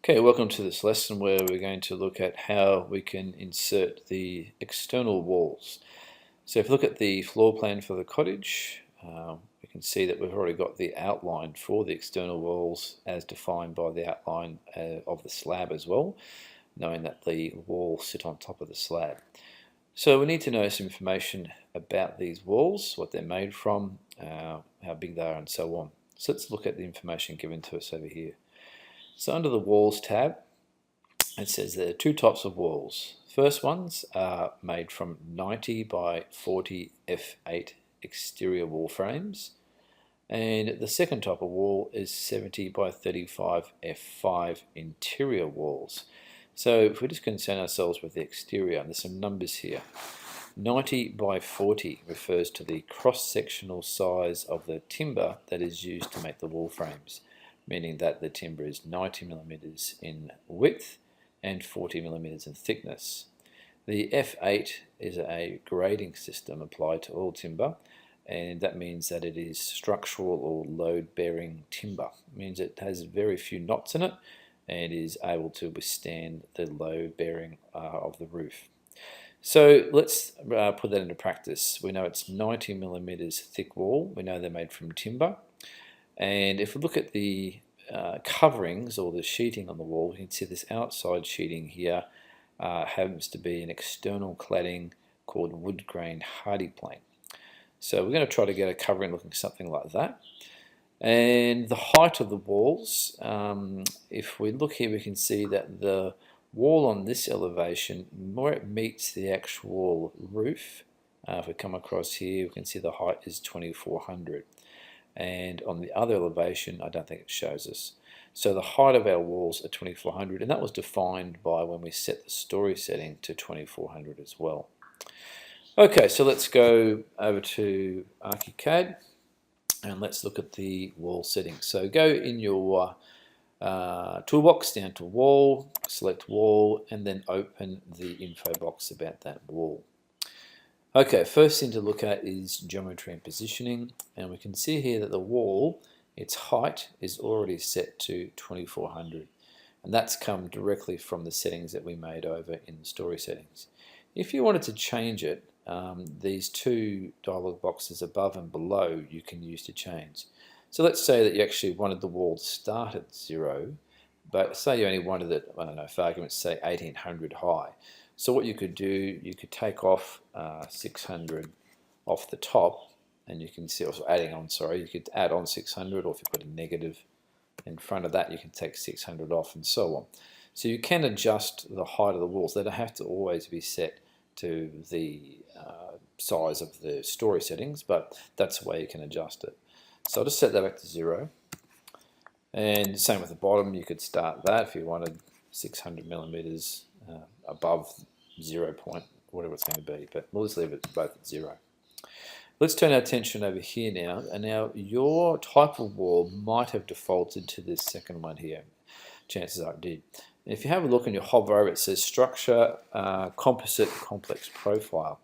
Okay, welcome to this lesson where we're going to look at how we can insert the external walls. So if you look at the floor plan for the cottage, we can see that we've already got the outline for the external walls as defined by the outline of the slab as well, knowing that the walls sit on top of the slab. So we need to know some information about these walls, what they're made from, how big they are and so on. So let's look at the information given to us over here. So under the Walls tab, it says there are two types of walls. First ones are made from 90 by 40 F8 exterior wall frames, and the second type of wall is 70 by 35 F5 interior walls. So if we just concern ourselves with the exterior, there's some numbers here. 90 by 40 refers to the cross-sectional size of the timber that is used to make the wall frames, meaning that the timber is 90 millimeters in width and 40 millimeters in thickness. The F8 is a grading system applied to all timber, and that means that it is structural or load-bearing timber. It means it has very few knots in it and is able to withstand the load-bearing of the roof. So let's put that into practice. We know it's 90 millimeters thick wall. We know they're made from timber. And if we look at the coverings or the sheeting on the wall, we can see this outside sheeting here happens to be an external cladding called wood grain HardiePlank. So we're going to try to get a covering looking something like that. And the height of the walls, if we look here, we can see that the wall on this elevation, where it meets the actual roof, if we come across here, we can see the height is 2400. And on the other elevation, I don't think it shows us. So the height of our walls are 2400, and that was defined by when we set the story setting to 2400 as well. Okay, so let's go over to Archicad and let's look at the wall settings. So go in your toolbox down to wall, select wall, and then open the info box about that wall. Okay, first thing to look at is geometry and positioning, and we can see here that the wall, its height is already set to 2400, and that's come directly from the settings that we made over in the story settings. If you wanted to change it, these two dialog boxes above and below you can use to change. So let's say that you actually wanted the wall to start at 0, but say you only wanted it, I don't know, for argument's sake, 1800 high. So what you could do, you could take off 600 off the top, and you can see, also adding on, sorry, you could add on 600, or if you put a negative in front of that, you can take 600 off, and so on. So you can adjust the height of the walls. They don't have to always be set to the size of the story settings, but that's the way you can adjust it. So I'll just set that back to 0. And same with the bottom, you could start that if you wanted 600 millimeters above 0 point, whatever it's going to be, but we'll just leave it both at 0. Let's turn our attention over here now, and now your type of wall might have defaulted to this second one here. Chances are it did. And if you have a look and you hover over it, says structure, composite, complex profile.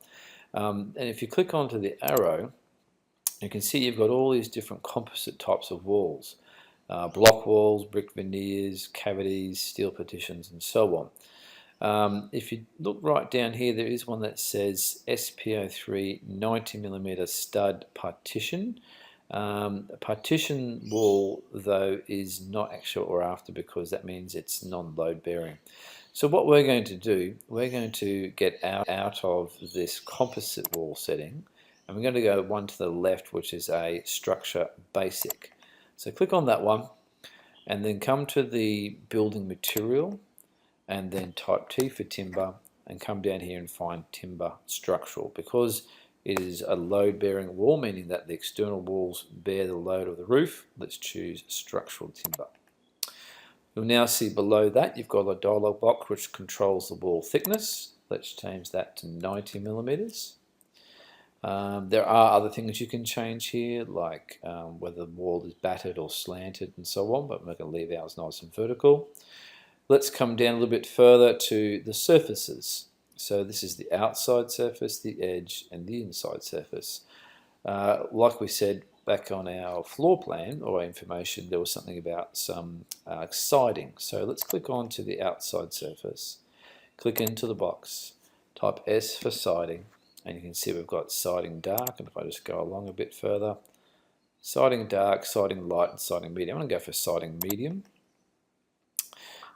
And if you click onto the arrow, you can see you've got all these different composite types of walls. Block walls, brick veneers, cavities, steel partitions, and so on. If you look right down here, there is one that says SPO3 90mm stud partition. A partition wall, though, is not actual or after, because that means it's non-load bearing. So what we're going to do, we're going to get out of this composite wall setting, and we're going to go one to the left, which is a structure basic. So click on that one, and then come to the building material, and then type T for timber, and come down here and find timber structural. Because it is a load-bearing wall, meaning that the external walls bear the load of the roof, let's choose structural timber. You'll now see below that you've got a dialog box which controls the wall thickness. Let's change that to 90 millimeters. There are other things you can change here, like whether the wall is battered or slanted and so on, but we're going to leave ours nice and vertical. Let's come down a little bit further to the surfaces. So this is the outside surface, the edge, and the inside surface. Like we said, back on our floor plan or information, there was something about some siding. So let's click on to the outside surface, click into the box, type S for siding, and you can see we've got siding dark. And if I just go along a bit further, siding dark, siding light, and siding medium. I'm going to go for siding medium.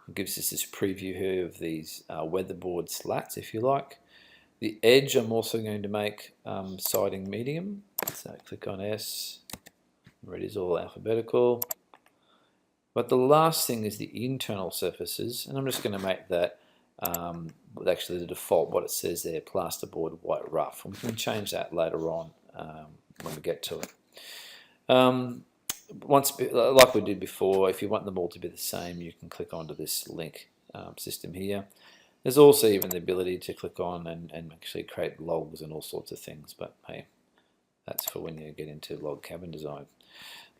It gives us this preview here of these weatherboard slats, if you like. The edge I'm also going to make siding medium. So click on S, where it is all alphabetical. But the last thing is the internal surfaces, and I'm just going to make that actually the default, what it says there, plasterboard white rough. And we can change that later on when we get to it. Like we did before, if you want them all to be the same, you can click onto this link system here. There's also even the ability to click on and actually create logs and all sorts of things, but hey, that's for when you get into log cabin design.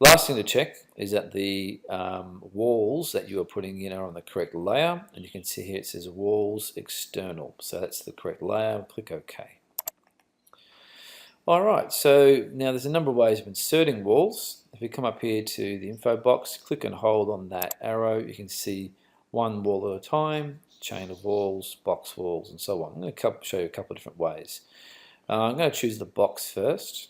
Last thing to check is that the walls that you are putting in are on the correct layer, and you can see here it says walls external, so that's the correct layer. Click OK. Alright, so now there's a number of ways of inserting walls. If you come up here to the info box, click and hold on that arrow, you can see one wall at a time, chain of walls, box walls, and so on. I'm going to show you a couple of different ways. I'm going to choose the box first,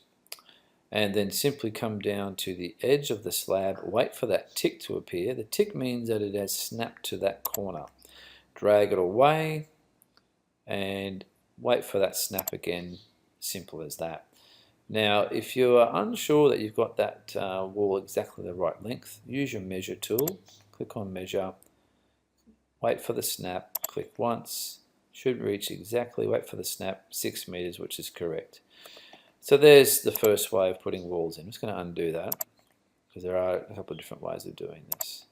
and then simply come down to the edge of the slab, wait for that tick to appear. The tick means that it has snapped to that corner. Drag it away, and wait for that snap again. Simple as that. Now, if you are unsure that you've got that wall exactly the right length, use your measure tool, click on measure, wait for the snap, click once, should reach exactly, wait for the snap, 6 meters, which is correct. So there's the first way of putting walls in. I'm just going to undo that because there are a couple of different ways of doing this.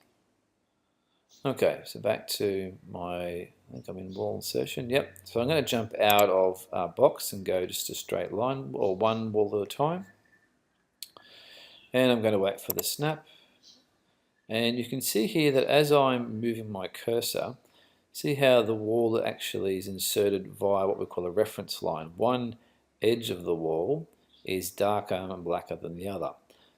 Okay, so back to my, I think I'm in wall insertion, yep. So I'm going to jump out of box and go just a straight line, or one wall at a time. And I'm going to wait for the snap. And you can see here that as I'm moving my cursor, see how the wall actually is inserted via what we call a reference line. One edge of the wall is darker and blacker than the other.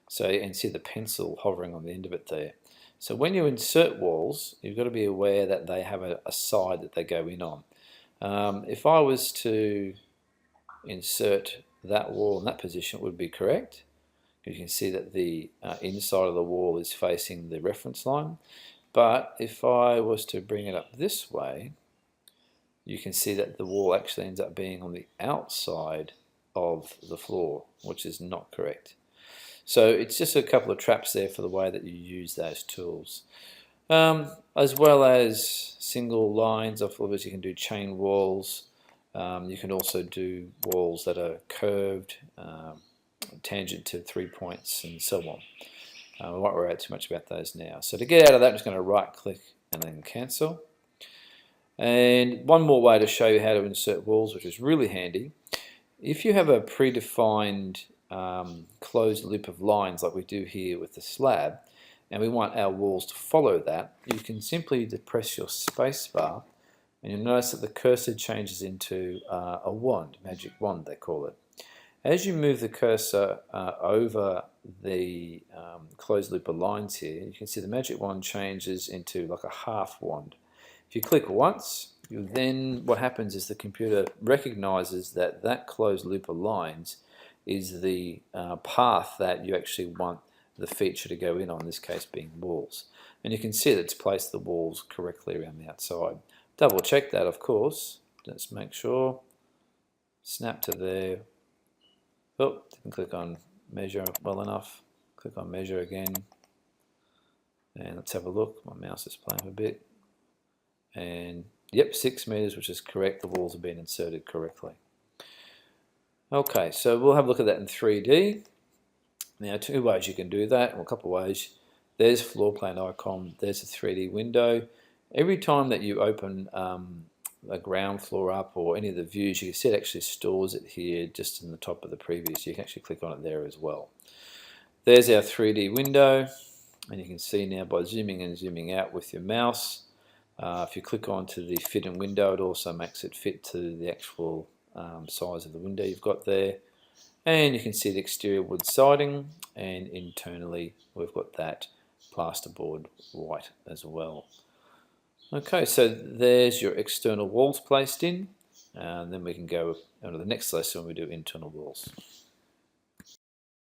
So you can see the pencil hovering on the end of it there. So when you insert walls, you've got to be aware that they have a side that they go in on. If I was to insert that wall in that position, it would be correct. You can see that the inside of the wall is facing the reference line. But if I was to bring it up this way, you can see that the wall actually ends up being on the outside of the floor, which is not correct. So it's just a couple of traps there for the way that you use those tools. As well as single lines, obviously you can do chain walls. You can also do walls that are curved, tangent to 3 points, and so on. We won't worry too much about those now. So to get out of that, I'm just going to right click and then cancel. And one more way to show you how to insert walls, which is really handy. If you have a predefined closed loop of lines like we do here with the slab, and we want our walls to follow that, you can simply depress your space bar, and you'll notice that the cursor changes into a wand, magic wand they call it. As you move the cursor over the closed loop of lines here, you can see the magic wand changes into like a half wand. If you click once, then what happens is the computer recognizes that that closed loop of lines is the path that you actually want the feature to go in on, this case being walls. And you can see that it's placed the walls correctly around the outside. Double check that, of course. Let's make sure. Snap to there. Oh, didn't click on measure well enough. Click on measure again. And let's have a look. My mouse is playing a bit. And yep, 6 meters, which is correct. The walls have been inserted correctly. Okay, so we'll have a look at that in 3D. Now, 2 ways you can do that, or a couple of ways. There's floor plan icon, there's a 3D window. Every time that you open a ground floor up or any of the views, you can see it actually stores it here just in the top of the preview, so you can actually click on it there as well. There's our 3D window, and you can see now by zooming in and zooming out with your mouse, if you click onto the fit in window, it also makes it fit to the actual size of the window you've got there. And you can see the exterior wood siding, and internally we've got that plasterboard white as well. Okay, so there's your external walls placed in, and then we can go on to the next lesson when we do internal walls.